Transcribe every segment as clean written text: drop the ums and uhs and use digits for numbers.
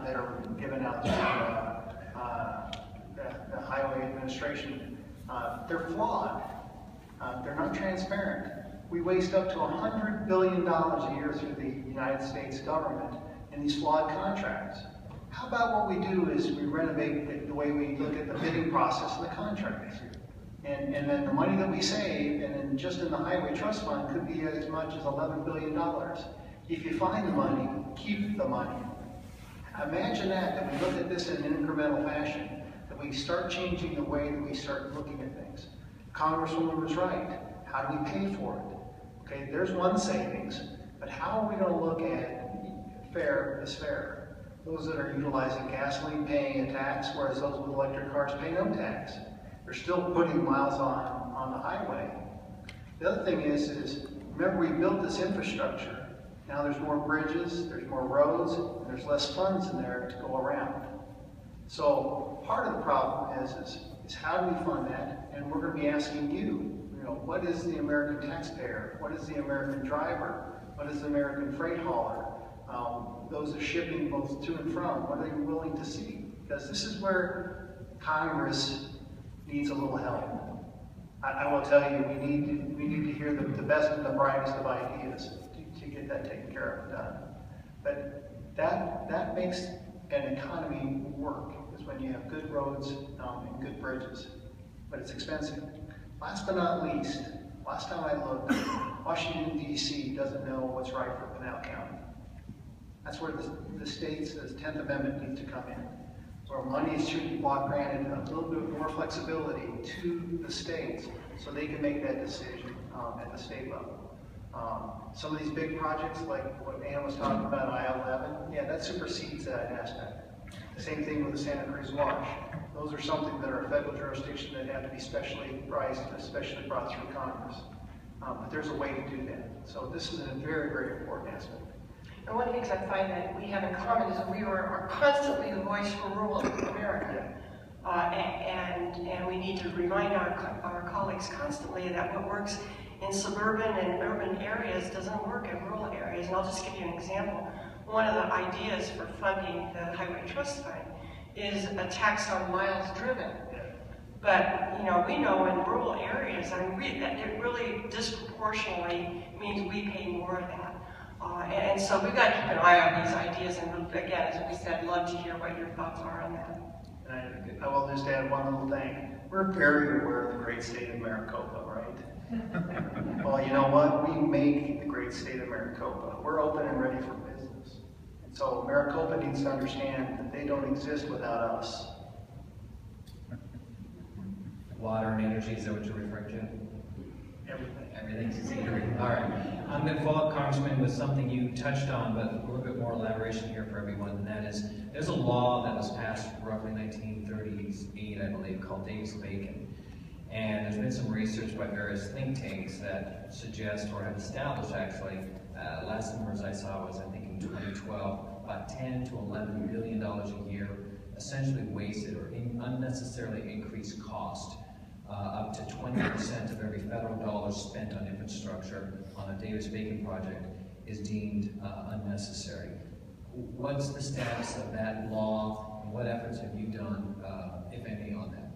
that are given out through the Highway Administration. They're flawed. They're not transparent. We waste up to $100 billion a year through the United States government in these flawed contracts. How about what we do is we renovate the way we look at the bidding process and the contracts. And then the money that we save, and then just in the Highway Trust Fund, could be as much as $11 billion. If you find the money, keep the money. Imagine that we look at this in an incremental fashion, that we start changing the way that we start looking at things. Congresswoman was right. How do we pay for it? Okay, there's one savings, but how are we going to look at fair is fair? Those that are utilizing gasoline paying a tax, whereas those with electric cars pay no tax. They're still putting miles on the highway. The other thing is remember we built this infrastructure. Now there's more bridges, there's more roads, and there's less funds in there to go around. So part of the problem is how do we fund that? And we're going to be asking you, what is the American taxpayer? What is the American driver? What is the American freight hauler? Those are shipping both to and from. What are they willing to see? Because this is where Congress needs a little help. I will tell you, we need to hear the best and the brightest of ideas to get that taken care of and done. But that makes an economy work, is when you have good roads and good bridges. But it's expensive. Last but not least, last time I looked, Washington, D.C. doesn't know what's right for Pinal County. That's where the states, the 10th Amendment needs to come in. Where money should be granted a little bit more flexibility to the states so they can make that decision at the state level. Some of these big projects, like what Ann was talking about, I-11, yeah, that supersedes that aspect. The same thing with the Santa Cruz Wash. Those are something that are a federal jurisdiction that have to be specially priced and especially brought through Congress. But there's a way to do that. So this is a very, very important aspect. And one of the things I find that we have in common is that we are constantly the voice for rural America. And we need to remind our colleagues constantly that what works in suburban and urban areas doesn't work in rural areas. And I'll just give you an example. One of the ideas for funding the Highway Trust Fund is a tax on miles driven. But we know in rural areas, it really disproportionately means we pay more of that. And so we've got to keep an eye on these ideas, and again, as we said, love to hear what your thoughts are on that. I will just add one little thing. We're very aware of the great state of Maricopa, right? Well, you know what? We make the great state of Maricopa. We're open and ready for business. And so Maricopa needs to understand that they don't exist without us. Water and energy, is that what you're referring to? Everything's eatery. All right. I'm going to follow up, Congressman, with something you touched on, but a little bit more elaboration here for everyone, and that is, there's a law that was passed roughly 1938, I believe, called Davis-Bacon. And there's been some research by various think tanks that suggest, or have established actually, last numbers I saw was, I think in 2012, about $10 to $11 billion a year essentially wasted or unnecessarily increased cost. Up to 20% of every federal dollar spent on infrastructure on a Davis-Bacon project is deemed unnecessary. What's the status of that law, and what efforts have you done, if any, on that?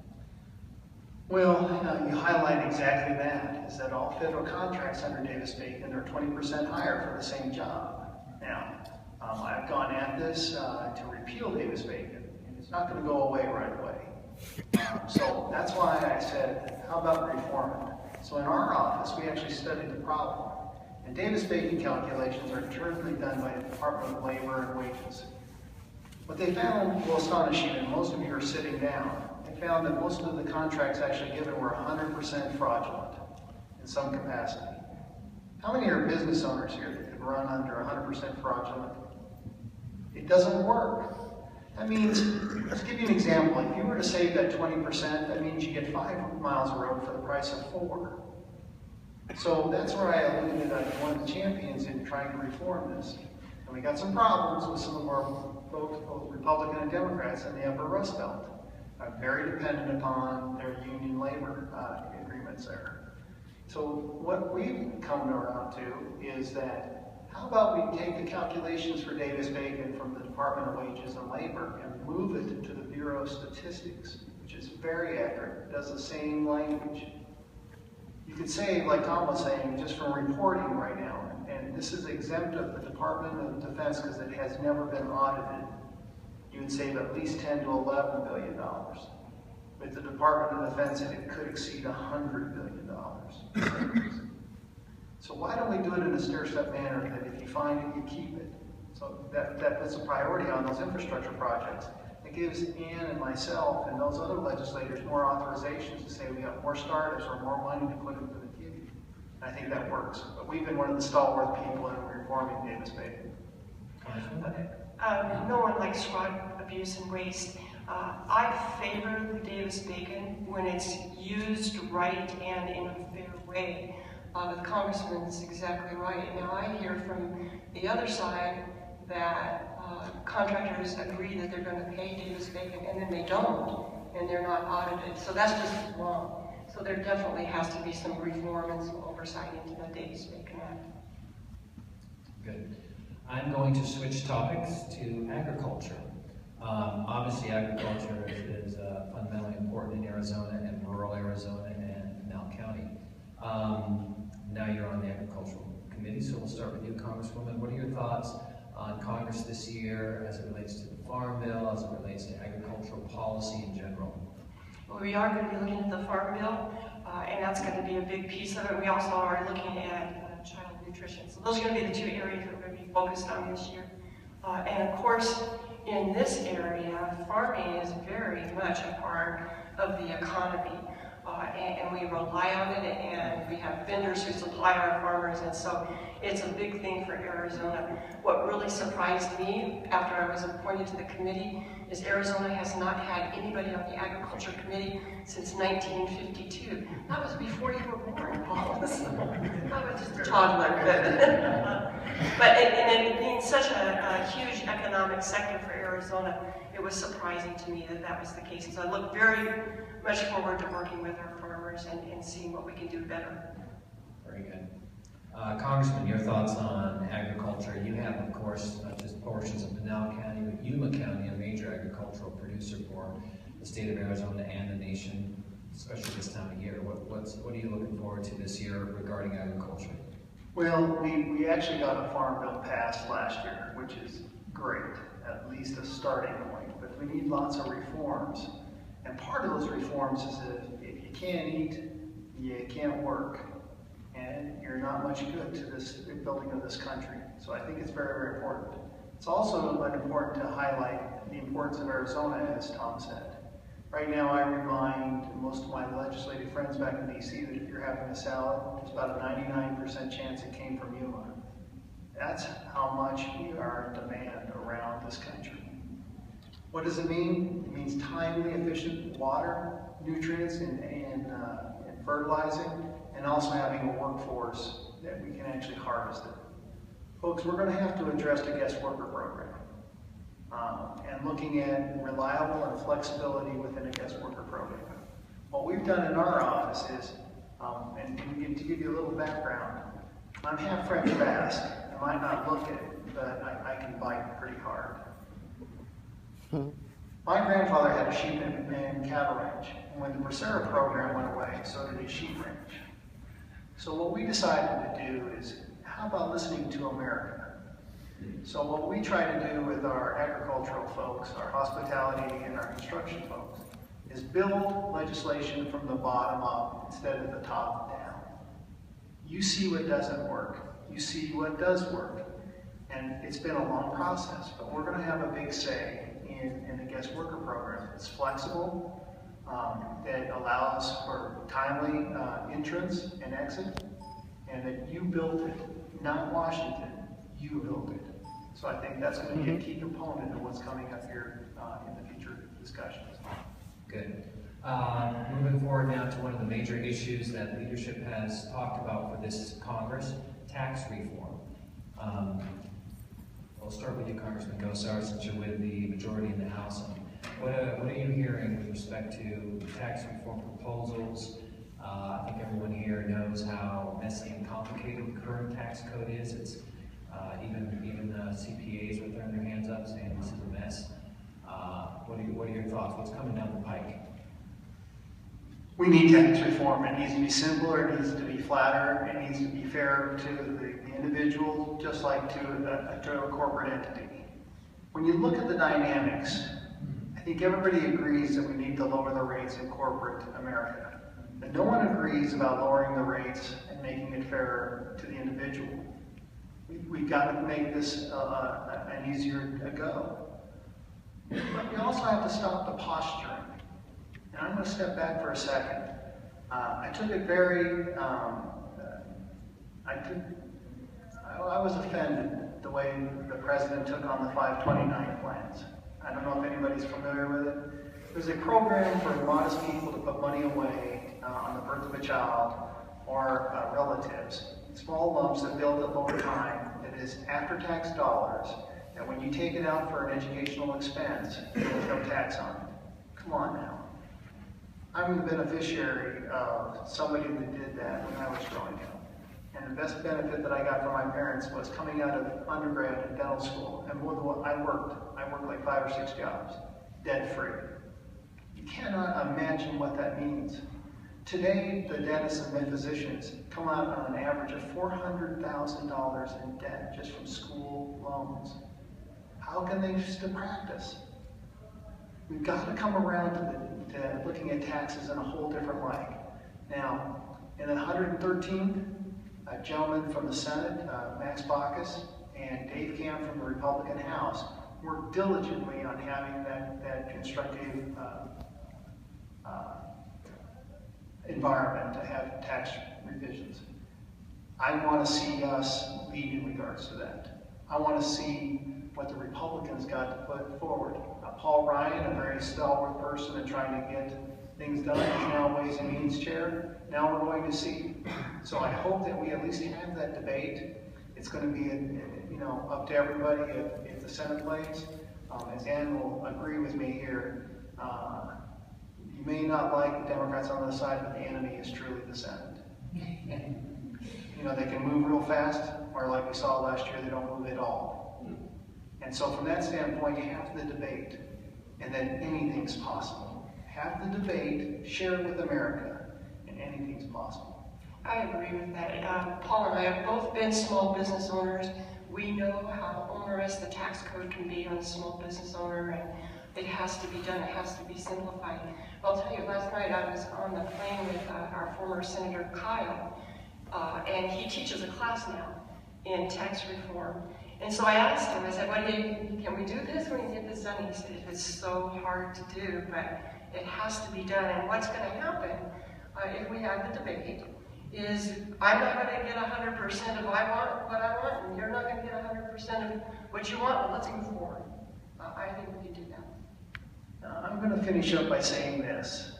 Well, you highlight exactly that, is that all federal contracts under Davis-Bacon are 20% higher for the same job. Now, I've gone at this to repeal Davis-Bacon, and it's not going to go away right away. So that's why I said, how about reform it? So in our office, we actually studied the problem. And Davis-Bacon calculations are internally done by the Department of Labor and Wages. What they found will astonish you, and most of you are sitting down. They found that most of the contracts actually given were 100% fraudulent in some capacity. How many are business owners here that could run under 100% fraudulent? It doesn't work. That means, let's give you an example. If you were to save that 20%, that means you get 5 miles of road for the price of 4. So that's where I alluded that I'm one of the champions in trying to reform this. And we got some problems with some of our folks, both Republican and Democrats, in the Upper Rust Belt. I'm very dependent upon their union labor agreements there. So what we've come around to is that How about we take the calculations for Davis-Bacon from the Department of Wages and Labor and move it to the Bureau of Statistics, which is very accurate, does the same language. You could say, like Tom was saying, just from reporting right now, and this is exempt of the Department of Defense because it has never been audited. You would save at least $10 to $11 billion. With the Department of Defense, it could exceed $100 billion. So why don't we do it in a stair-step manner that if you find it, you keep it? So that puts a priority on those infrastructure projects. It gives Ann and myself and those other legislators more authorizations to say we have more startups or more money to put into the queue. I think that works. But we've been one of the stalwart people in reforming Davis-Bacon. No one likes fraud, abuse, and waste. I favor the Davis-Bacon when it's used right and in a fair way. The Congressman is exactly right. Now I hear from the other side that contractors agree that they're going to pay Davis-Bacon and then they don't, and they're not audited. So that's just wrong. So there definitely has to be some reform and some oversight into the Davis-Bacon Act. Good. I'm going to switch topics to agriculture. Obviously, agriculture is fundamentally important in Arizona and rural Arizona and Pinal County. Now you're on the Agricultural Committee, so we'll start with you, Congresswoman. What are your thoughts on Congress this year as it relates to the Farm Bill, as it relates to agricultural policy in general? Well, we are going to be looking at the Farm Bill, and that's going to be a big piece of it. We also are looking at child nutrition. So those are going to be the two areas that we're going to be focused on this year. And of course, in this area, farming is very much a part of the economy. And we rely on it, and we have vendors who supply our farmers, and so it's a big thing for Arizona. What really surprised me after I was appointed to the committee is Arizona has not had anybody on the Agriculture Committee since 1952. That was before you were born, Paul. I was just a toddler. But it being such a huge economic sector for Arizona, it was surprising to me that that was the case. So I look very much forward to working with our farmers and seeing what we can do better. Very good. Congressman, your thoughts on agriculture. You have, of course, not just portions of Pinal County, but Yuma County, a major agricultural producer for the state of Arizona and the nation, especially this time of year. What are you looking forward to this year regarding agriculture? Well, we actually got a farm bill passed last year, which is great, at least a starting point, but we need lots of reforms. And part of those reforms is that if you can't eat, you can't work. And you're not much good to this building of this country. So I think it's very, very important. It's also important to highlight the importance of Arizona, as Tom said. Right now I remind most of my legislative friends back in DC that if you're having a salad, there's about a 99% chance it came from Yuma. That's how much we are in demand around this country. What does it mean? It means timely, efficient water, nutrients, and fertilizing, and also having a workforce that we can actually harvest it. Folks, we're going to have to address the guest worker program and looking at reliable and flexibility within a guest worker program. What we've done in our office is, and to give you a little background, I'm half French Basque. I might not look it, but I can bite pretty hard. My grandfather had a sheep and cattle ranch, and when the Bracera program went away, so did his sheep ranch. So what we decided to do is, how about listening to America? So what we try to do with our agricultural folks, our hospitality, and our construction folks, is build legislation from the bottom up instead of the top down. You see what doesn't work. You see what does work. And it's been a long process, but we're going to have a big say in the guest worker program. It's flexible, that allows for timely entrance and exit, and that you built it, not Washington, you built it. So I think that's going to be a key component of what's coming up here in the future discussions. Good. Moving forward now to one of the major issues that leadership has talked about for this Congress, tax reform. We'll start with you, Congressman Gosar, since you're with the majority in the House. What are you hearing with respect to tax reform proposals? I think everyone here knows how messy and complicated the current tax code is. It's Even CPAs are throwing their hands up saying this is a mess. What are your thoughts? What's coming down the pike? We need tax reform. It needs to be simpler, it needs to be flatter, it needs to be fair to the individual, just like to a corporate entity. When you look at the dynamics, I think everybody agrees that we need to lower the rates in corporate America. But no one agrees about lowering the rates and making it fairer to the individual. We've got to make this an easier go. But we also have to stop the posturing. And I'm going to step back for a second. I took it very, I was offended the way the president took on the 529 plans. I don't know if anybody's familiar with it. There's a program for modest people to put money away on the birth of a child or relatives. Small lumps that build up over time. That is after-tax dollars. And when you take it out for an educational expense, there's no tax on it. Come on now. I'm the beneficiary of somebody that did that when I was growing up. And the best benefit that I got from my parents was coming out of undergrad and dental school. And I worked like 5 or 6 jobs, debt free. You cannot imagine what that means. Today, the dentists and the physicians come out on an average of $400,000 in debt just from school loans. How can they still practice? We've got to come around to looking at taxes in a whole different light. Now, in the 113th, a gentleman from the Senate, Max Baucus, and Dave Camp from the Republican House worked diligently on having that constructive environment to have tax revisions. I want to see us lead in regards to that. I want to see what the Republicans got to put forward. Paul Ryan, a very stalwart person in trying to get things done, is now Ways and Means Chair. Now we're going to see. So I hope that we at least have that debate. It's going to be, up to everybody if the Senate plays. As Ann will agree with me here, you may not like the Democrats on the other side, but the enemy is truly the Senate. They can move real fast, or like we saw last year, they don't move at all. And so from that standpoint, you have the debate, and then anything's possible. Have the debate, share it with America, and anything's possible. I agree with that. Paul and I have both been small business owners. We know how onerous the tax code can be on a small business owner, and it has to be done, it has to be simplified. I'll tell you, last night I was on the plane with our former Senator Kyle, and he teaches a class now in tax reform. And so I asked him, I said, can we do this when we get this done? He said, it's so hard to do, but it has to be done. And what's going to happen if we have the debate is I'm not going to get 100% of what I want, and you're not going to get 100% of what you want, but let's move forward. I think we can do that. I'm going to finish up by saying this.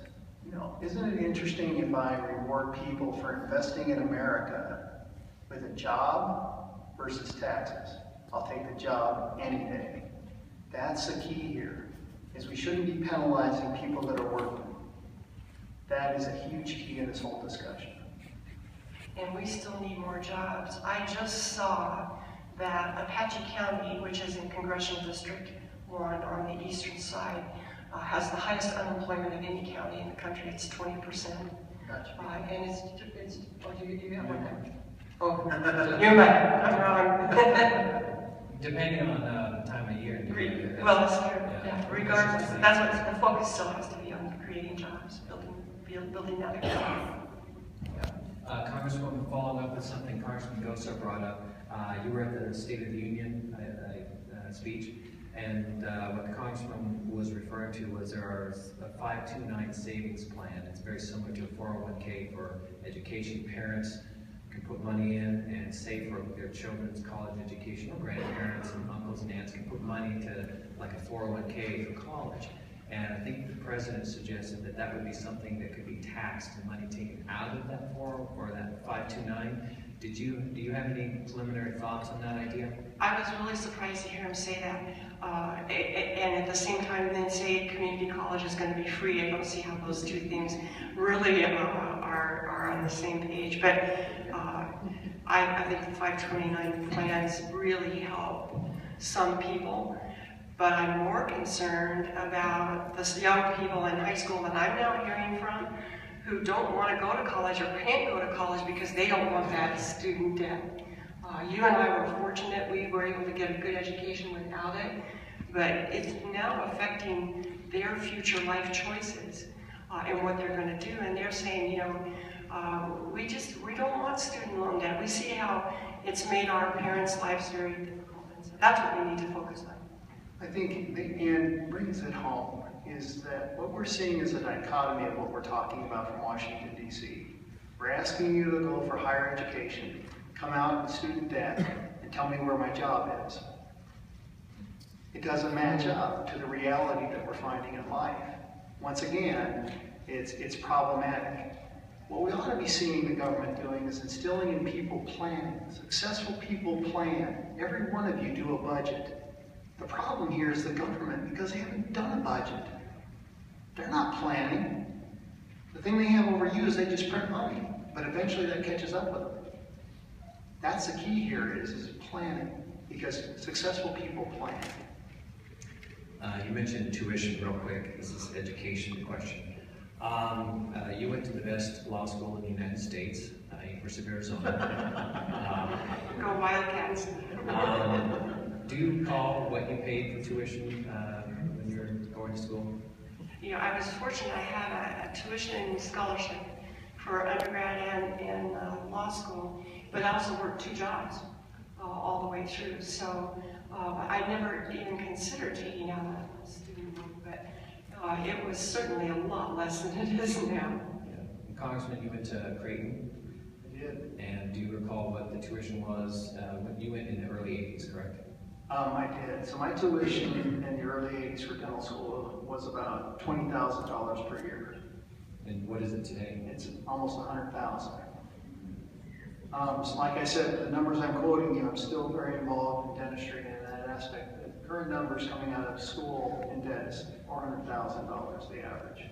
Isn't it interesting if I reward people for investing in America with a job versus taxes? I'll take the job any day. That's the key here, is we shouldn't be penalizing people that are working. That is a huge key in this whole discussion. And we still need more jobs. I just saw that Apache County, which is in Congressional District 1 on the eastern side, has the highest unemployment of any county in the country. It's 20%. Gotcha. And it's you have one there? Oh, you're right. I'm wrong. Depending on the time of year. Well, that's true. Yeah. Regardless, that's what the focus still has to be on: creating jobs, building that economy. Congresswoman, following up with something Congressman Gosa brought up, you were at the State of the Union speech, and what the Congressman was referring to was there are a 529 savings plan. It's very similar to a 401k for education. Parents can put money in and save for their children's college education, or grandparents and uncles and aunts can put money to like a 401k for college. And I think the president suggested that that would be something that could be taxed and money taken out of that 4 or that 529. Do you have any preliminary thoughts on that idea? I was really surprised to hear him say that, and at the same time then say community college is going to be free. I don't see how those two things really are on the same page. But I think the 529 plans really help some people, but I'm more concerned about the young people in high school that I'm now hearing from who don't want to go to college or can't go to college because they don't want that student debt. You and I were fortunate, we were able to get a good education without it, but it's now affecting their future life choices and what they're going to do. And they're saying, you know, we don't want student loan debt. We see how it's made our parents' lives very difficult. And so that's what we need to focus on. I think, and brings it home, is that what we're seeing is a dichotomy of what we're talking about from Washington, D.C. We're asking you to go for higher education, come out with student debt, and tell me where my job is. It doesn't match up to the reality that we're finding in life. Once again, it's problematic. What we ought to be seeing the government doing is instilling in people planning. Successful people plan. Every one of you do a budget. The problem here is the government, because they haven't done a budget. They're not planning. The thing they have over you is they just print money, but eventually that catches up with them. That's the key here is planning, because successful people plan. You mentioned tuition real quick. This is an education question. You went to the best law school in the United States, University of Arizona. Go Wildcats. Do you recall what you paid for tuition when you were going to school? You know, I was fortunate. I had a tuition scholarship for undergrad and law school, but I also worked 2 jobs all the way through. So I never even considered taking out a student loan, but it was certainly a lot less than it is now. Yeah. And Congressman, you went to Creighton. I did. And do you recall what the tuition was when you went in the early 80s, correct? I did. So my tuition in the early 80s for dental school was about $20,000 per year. And what is it today? It's almost $100,000. So like I said, the numbers I'm quoting you, I'm still very involved in dentistry in that aspect. The current numbers coming out of school in debt is $400,000 the average.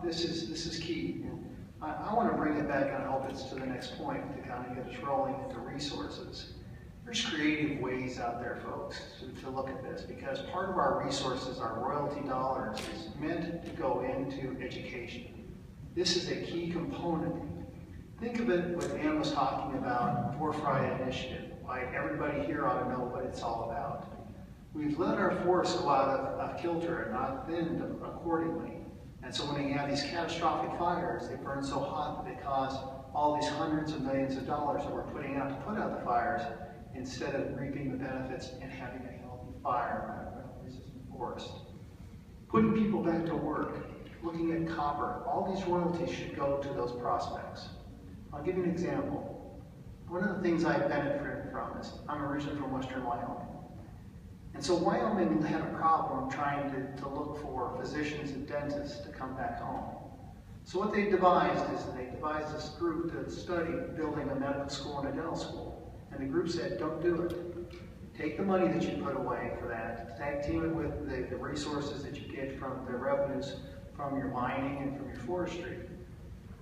This is key. And I want to bring it back, and I hope it's to the next point to kind of get us rolling into resources. There's creative ways out there, folks, to look at this, because part of our resources, our royalty dollars, is meant to go into education. This is a key component. Think of it what Ann was talking about, Four Friday Initiative. Like everybody here ought to know what it's all about. We've let our force go out of kilter and not thinned accordingly. And so when we have these catastrophic fires, they burn so hot that they cause all these hundreds of millions of dollars that we're putting out to put out the fires, instead of reaping the benefits and having a healthy fire, resistant forest. Putting people back to work, looking at copper, all these royalties should go to those prospects. I'll give you an example. One of the things I benefited from is I'm originally from Western Wyoming. And so Wyoming had a problem trying to look for physicians and dentists to come back home. So what they devised is they devised this group to study building a medical school and a dental school. And the group said, don't do it. Take the money that you put away for that, tag team it with the resources that you get from the revenues from your mining and from your forestry.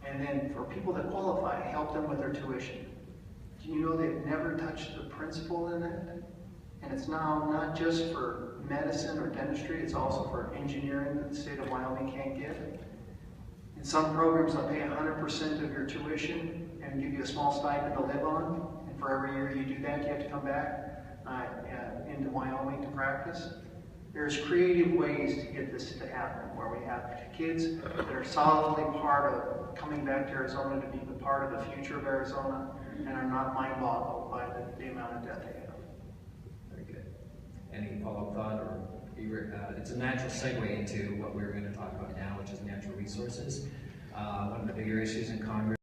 And then for people that qualify, help them with their tuition. Do you know they've never touched the principal in that? And it's now not just for medicine or dentistry, it's also for engineering that the state of Wyoming can't get. In some programs, they'll pay 100% of your tuition and give you a small stipend to live on. For every year you do that, you have to come back into Wyoming to practice. There's creative ways to get this to happen, where we have kids that are solidly part of coming back to Arizona to be the part of the future of Arizona and are not mind-boggled by the amount of debt they have. Very good. Any follow-up thought? Or it's a natural segue into what we're going to talk about now, which is natural resources. One of the bigger issues in Congress